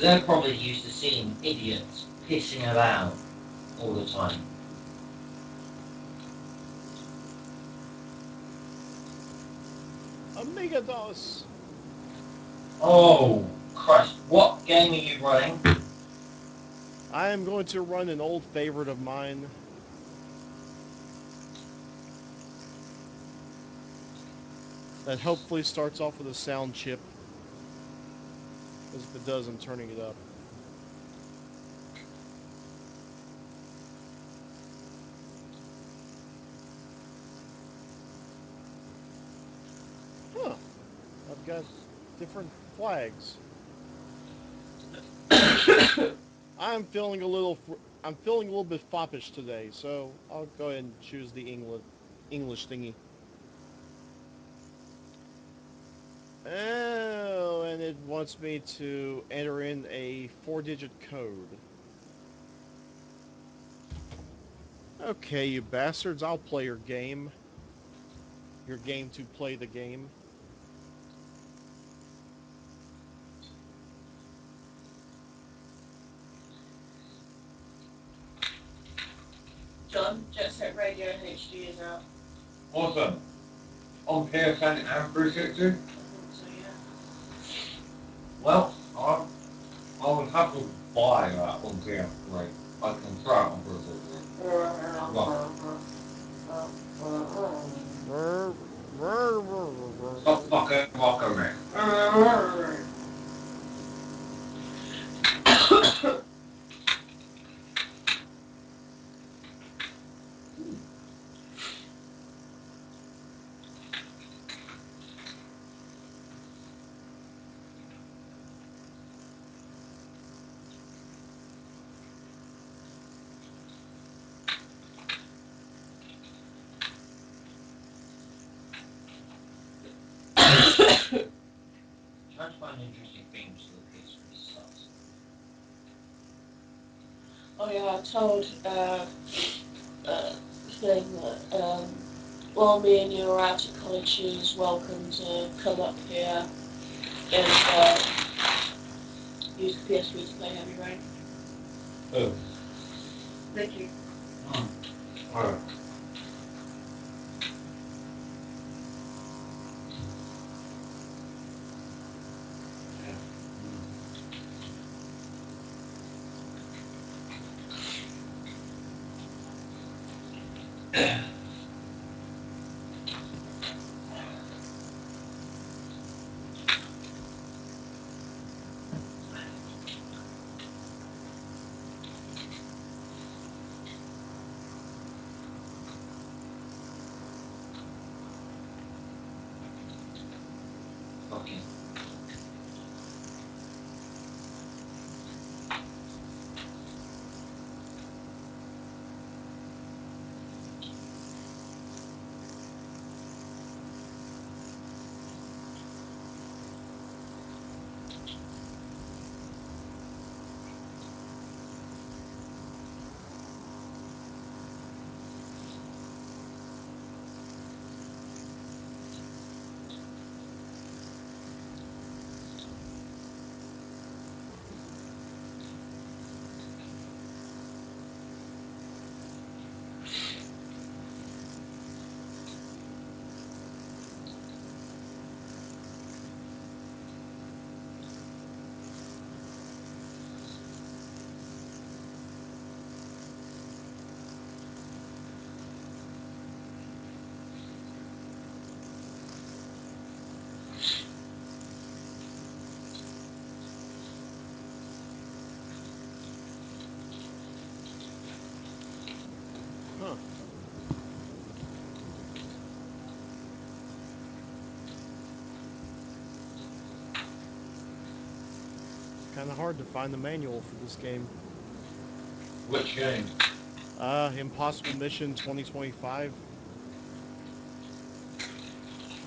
they're probably used to seeing idiots pissing about all the time. Amiga DOS! Oh, Christ. What game are you running? I am going to run an old favorite of mine. That hopefully starts off with a sound chip. Because if it does, I'm turning it up. Huh. I've got different flags. I'm feeling a little bit foppish today, so I'll go ahead and choose the English thingy. Oh, and it wants me to enter in a 4-digit code. Okay, you bastards, I'll play your game. Your game to play the game. John, Jet Set Radio HD is out. Awesome. On PSN and 360? I think so, yeah. Well, I would have to buy that on PS3. I can try it on 360. Stop fucking mocking me. Trying to find interesting themes for the PS3 sucks. Oh yeah, I told thing that while me and you are out at college, she's welcome to come up here and use the PS3 to play Heavy Rain. Oh. Nikki. Alright. Fucking. Huh. Kind of hard to find the manual for this game. Which game? Impossible Mission 2025.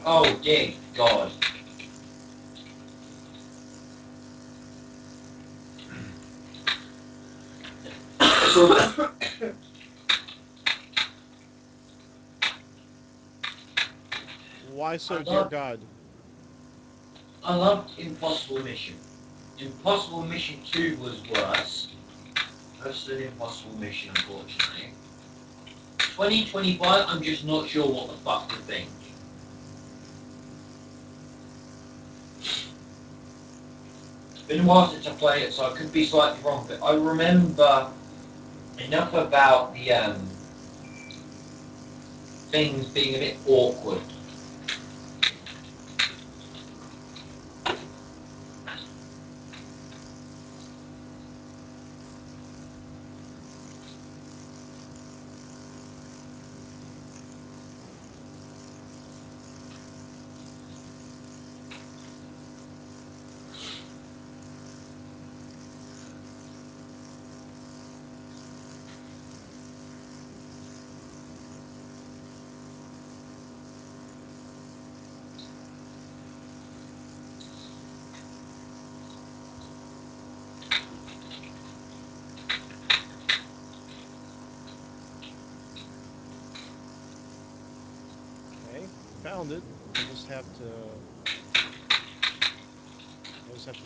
Oh, dear God. Why so, dear God? I loved Impossible Mission. Impossible Mission 2 was worse. Worse than Impossible Mission, unfortunately. 2025, I'm just not sure what the fuck to think. It's been a while since I played it, so I could be slightly wrong, but I remember enough about the things being a bit awkward. Okay, found it. I just have to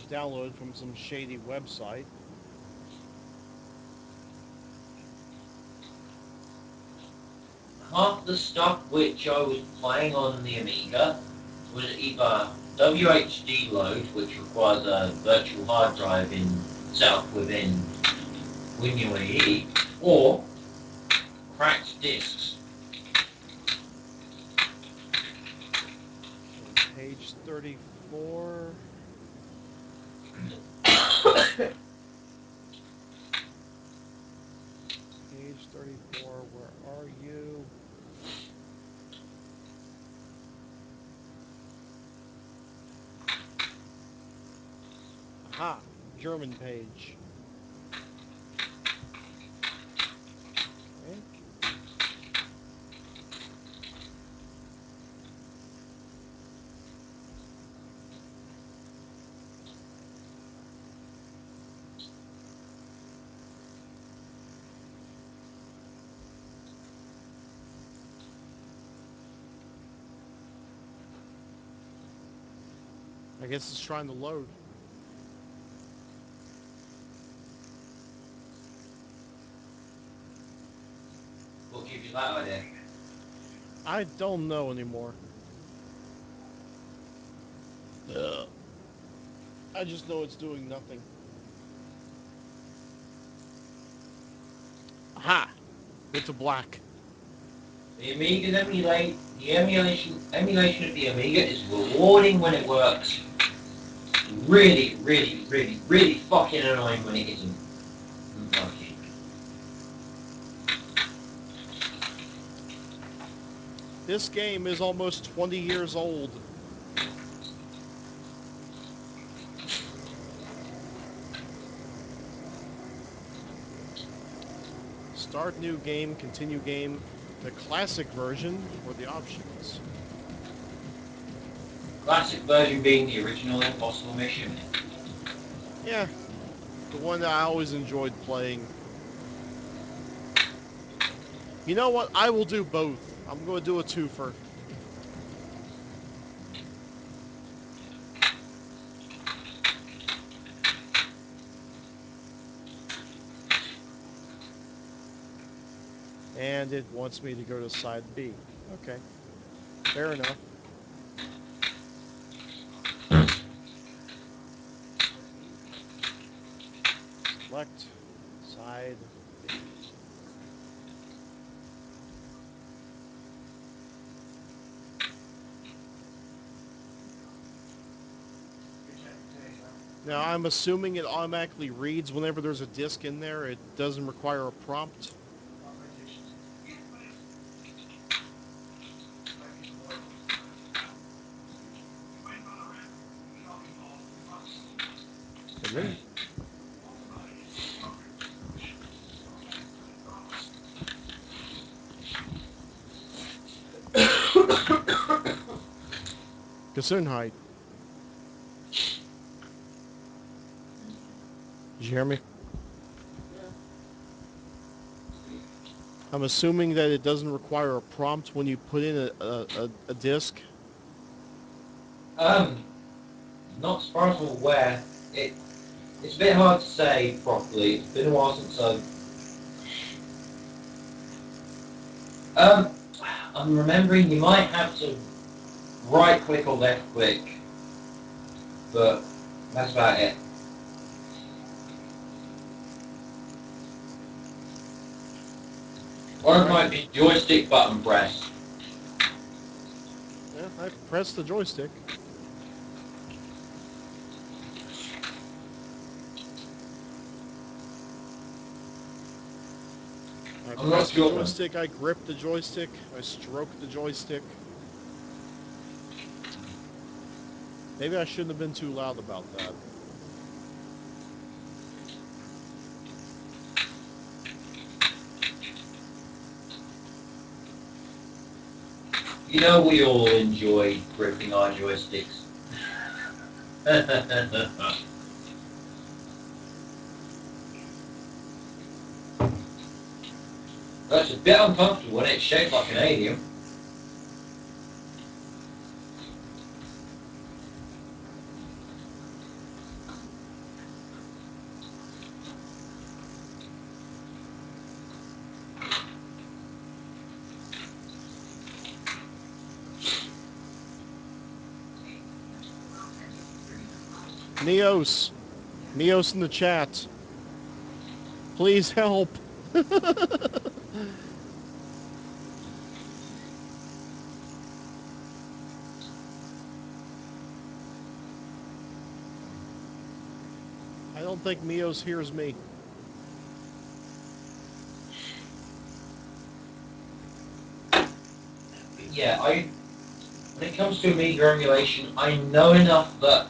download it from some shady website. Half the stuff which I was playing on the Amiga was either WHD load, which requires a virtual hard drive set up within WinUAE, or cracked discs. Okay, page 34. Page 34, where are you? Aha, German page. Okay. I guess it's trying to load. What gives you that idea? I don't know anymore. Ugh. I just know it's doing nothing. Aha! Went to black. The emulation of the Amiga is rewarding when it works. Really, really, really, really fucking annoying when it isn't working. This game is almost 20 years old. Start new game, continue game, the classic version, or the options. Classic version being the original Impossible Mission. Yeah, the one that I always enjoyed playing. You know what? I will do both. I'm going to do a twofer. And it wants me to go to side B. Okay, fair enough. Select side B. Now, I'm assuming it automatically reads whenever there's a disk in there. It doesn't require a prompt. And then Gesundheit. Did you hear me? Yeah. I'm assuming that it doesn't require a prompt when you put in a disk. Not as far as I'm aware, it It's a bit hard to say properly. It's been a while since Um, I'm remembering you might have to right click or left click, but that's about it. Or it might be joystick button press. Yeah, I pressed the joystick. I I'm not pressed the sure. joystick, I gripped the joystick, I stroked the joystick. Maybe I shouldn't have been too loud about that. You know we all enjoy gripping our joysticks. That's a bit uncomfortable when it's shaped like an alien. Neos! Neos in the chat. Please help! I don't think Mios hears me. Yeah, when it comes to Amiga emulation, I know enough that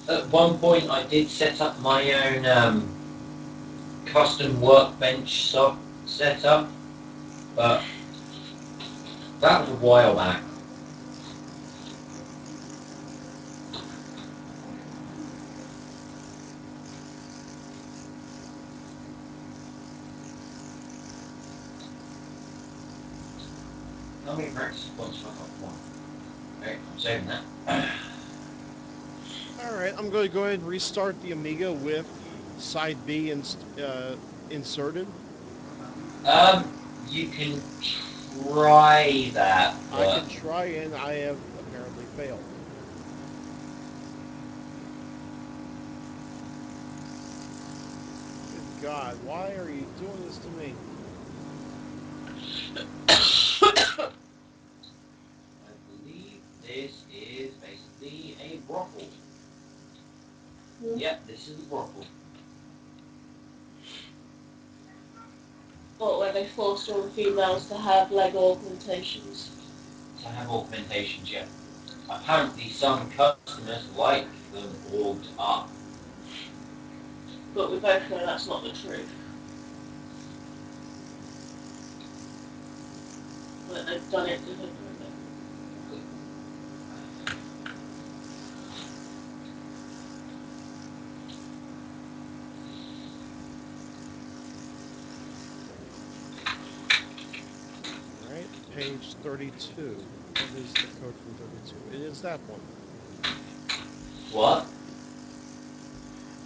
at one point I did set up my own custom workbench setup, but that was a while back. How many practice points have I got? One. Okay, I'm saving that. Alright, I'm going to go ahead and restart the Amiga with side B inserted. You can try that, I but can try, and I have apparently failed. Good God, why are you doing this to me? I believe this is basically a brothel. Yep, this is a brothel. But where they forced all the females to have leg augmentations. To have augmentations, yeah. Apparently some customers like them auged up. But we both know that's not the truth. But they've done it deliberately. Alright, page 32. What is the code from 32? It is that one. What?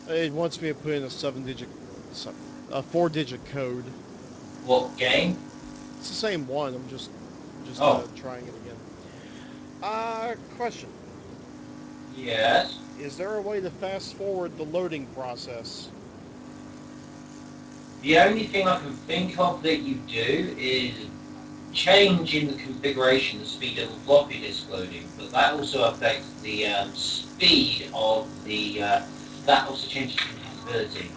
It wants me to put in a 4-digit code. What game? It's the same one, I'm just trying it again. Question. Yes. Is there a way to fast forward the loading process? The only thing I can think of that you do is change in the configuration the speed of the floppy disk loading, but that also affects the speed of the, that also changes compatibility.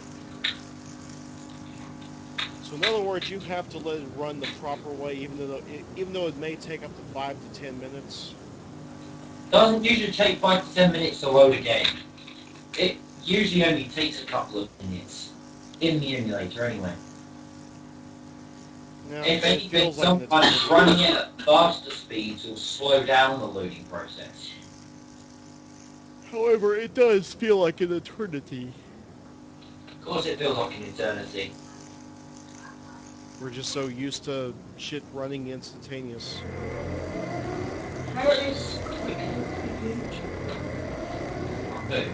So in other words, you have to let it run the proper way, even though it may take up to 5 to 10 minutes. Doesn't usually take 5 to 10 minutes to load a game. It usually only takes a couple of minutes in the emulator anyway. Now, If it anything, feels like an sometimes eternity. running it at faster speeds will slow down the loading process. However, it does feel like an eternity. Of course it feels like an eternity. We're just so used to shit running instantaneous. Apparently it's quicker. Okay.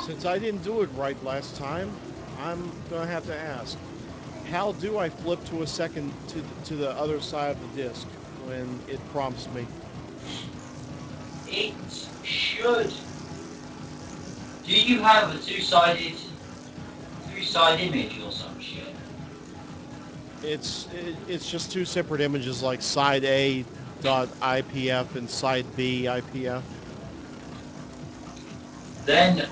Since I didn't do it right last time, I'm gonna have to ask. How do I flip to a second to the other side of the disc when it prompts me? It should. Do you have a two-side image or some shit? It's just two separate images, like side A dot IPF and side B IPF. Then if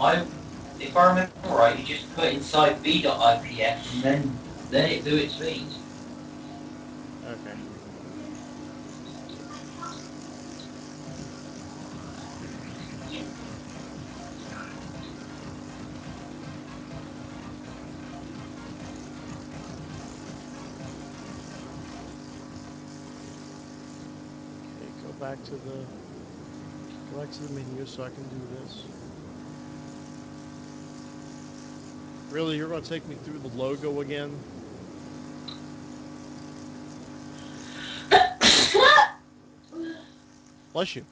I remember right, you just put inside b.ipf and then let it do its feed. Okay. Okay, go back to the menu so I can do this. Really, you're gonna take me through the logo again? Bless you.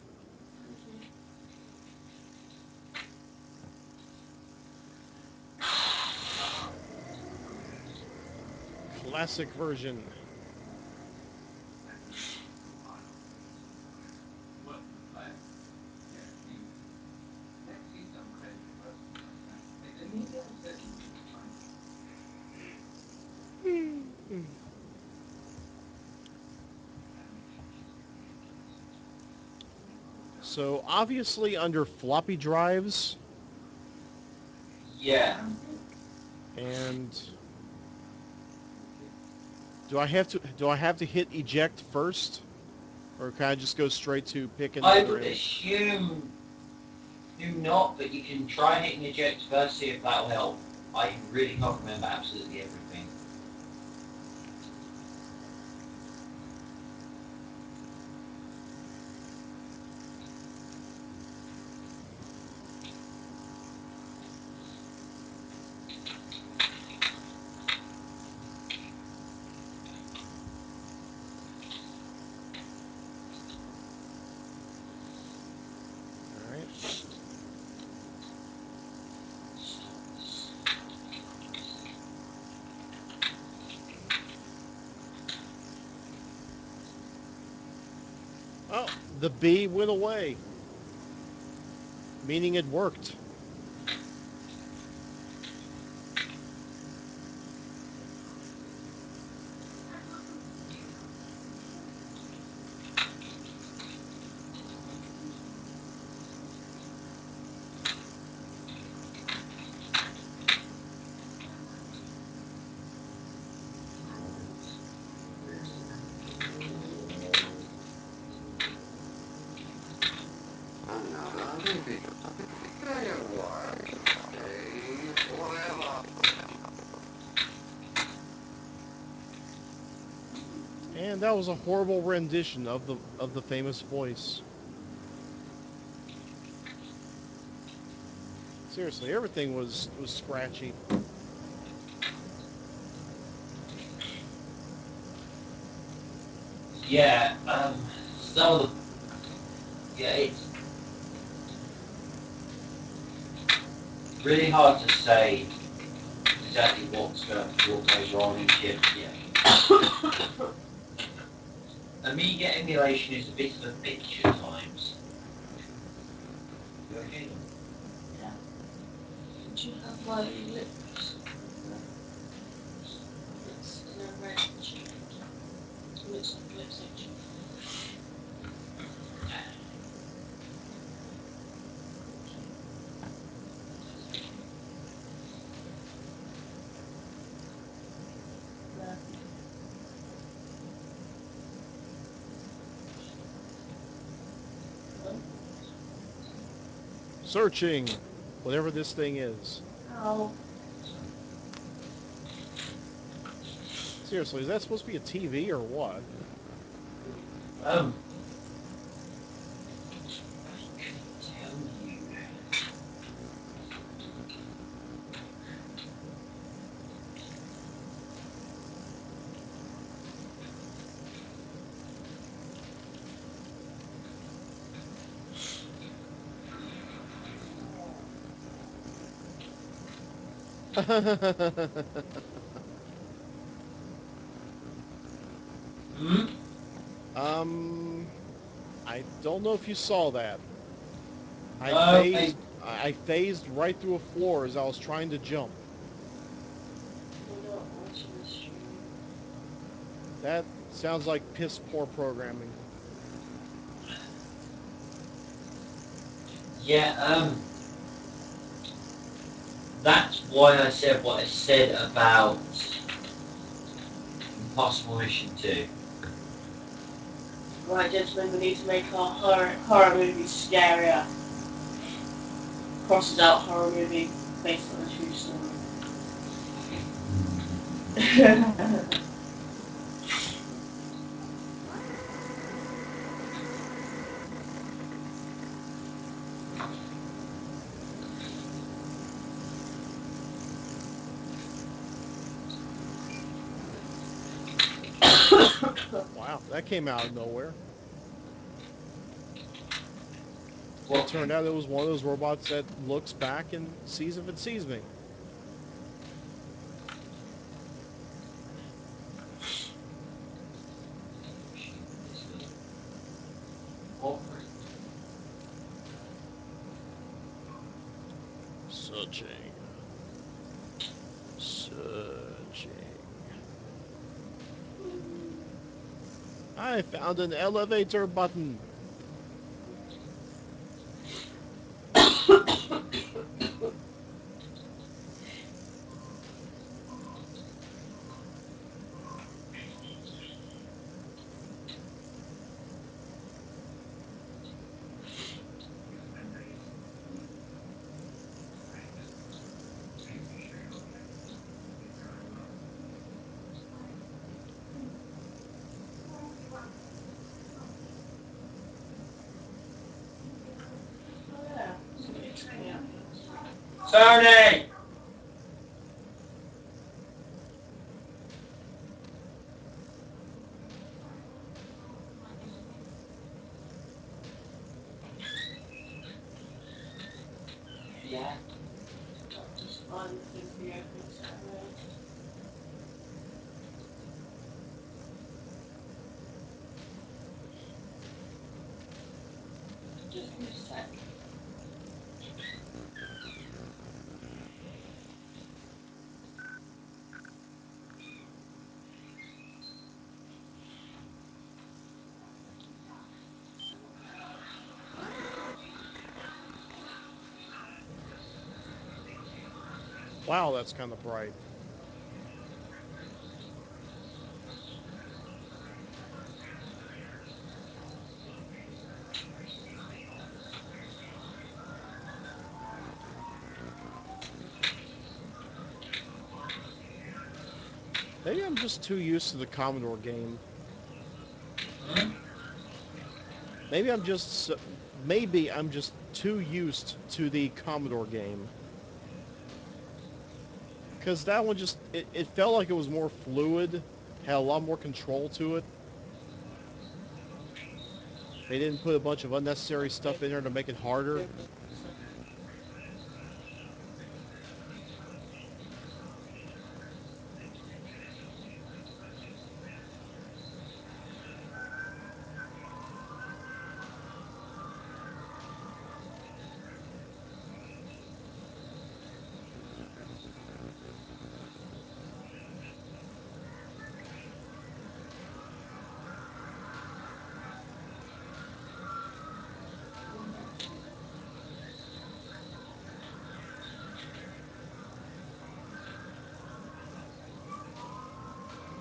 Classic version. So obviously under floppy drives, Yeah. and do I have to hit eject first, or can I just go straight to pick I another would image? assume do not, but you can try hitting eject first, see if that'll help. I really can't remember absolutely everything. All right. Oh, the B went away, meaning it worked. And that was a horrible rendition of the famous voice. Seriously, everything was scratchy. Yeah, some of the, yeah, it's really hard to say exactly what goes wrong in chip. Yeah. Amiga emulation is a bit of a bitch at times. You okay? Yeah. Did you have my lips? It's in a red shade. It looks like a lipstick shade. There. Oh. Searching, whatever this thing is. Ow. Seriously, is that supposed to be a TV or what? Um, tell you. Hmm? um, I don't know if you saw that. I Okay. phased, I phased right through a floor as I was trying to jump. We're not watching the stream. That sounds like piss poor programming. Yeah, that's why I said what I said about Impossible Mission 2. Right, gentlemen, we need to make our horror movie scarier. Crosses out horror movie based on a true story. Wow, that came out of nowhere. It What? turned out it was one of those robots that looks back and sees if it sees me. Operate. Searching. Searching. I found an elevator button. Oh yeah, so it's coming out here. Tony! Yeah. Just find the thing for the opening ceremony. Just give me a sec. Wow, that's kind of bright. Maybe I'm just too used to the Commodore game. Hmm? Maybe I'm just too used to the Commodore game. Because that one it felt like it was more fluid, had a lot more control to it. They didn't put a bunch of unnecessary stuff in there to make it harder.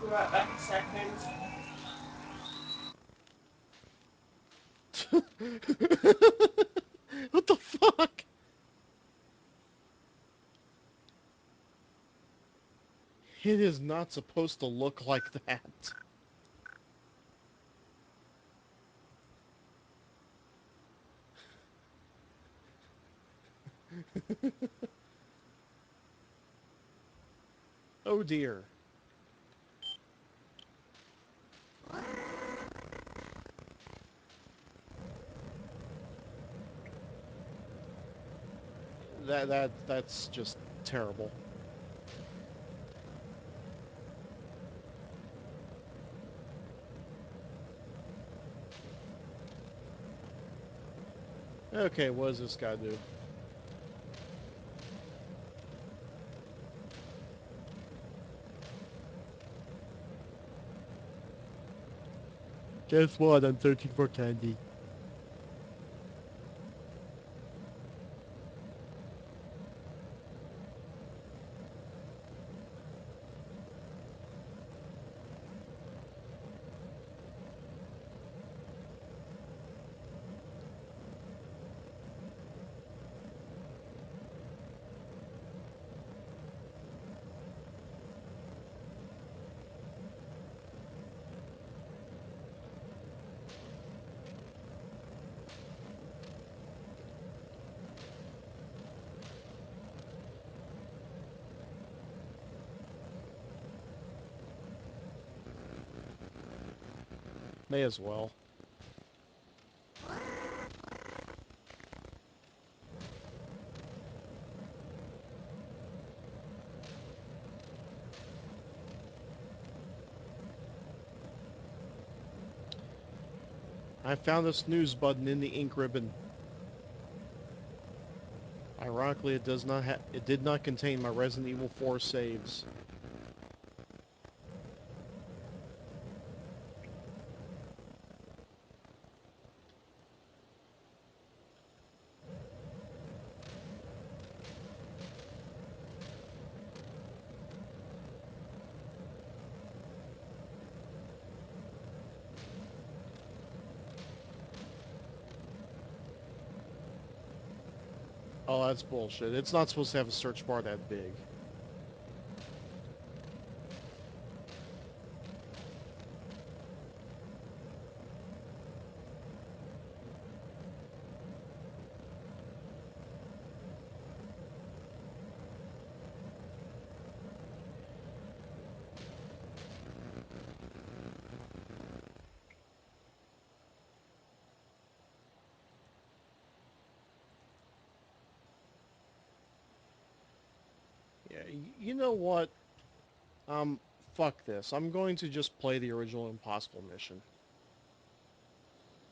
Be right back in a second. What the fuck? It is not supposed to look like that. Oh dear. That's just terrible. Okay, what does this guy do? Guess what? I'm searching for candy. May as well. I found a snooze button in the ink ribbon. Ironically, it did not contain my Resident Evil 4 saves. Oh, that's bullshit. It's not supposed to have a search bar that big. Yeah, you know what? Fuck this. I'm going to just play the original Impossible mission.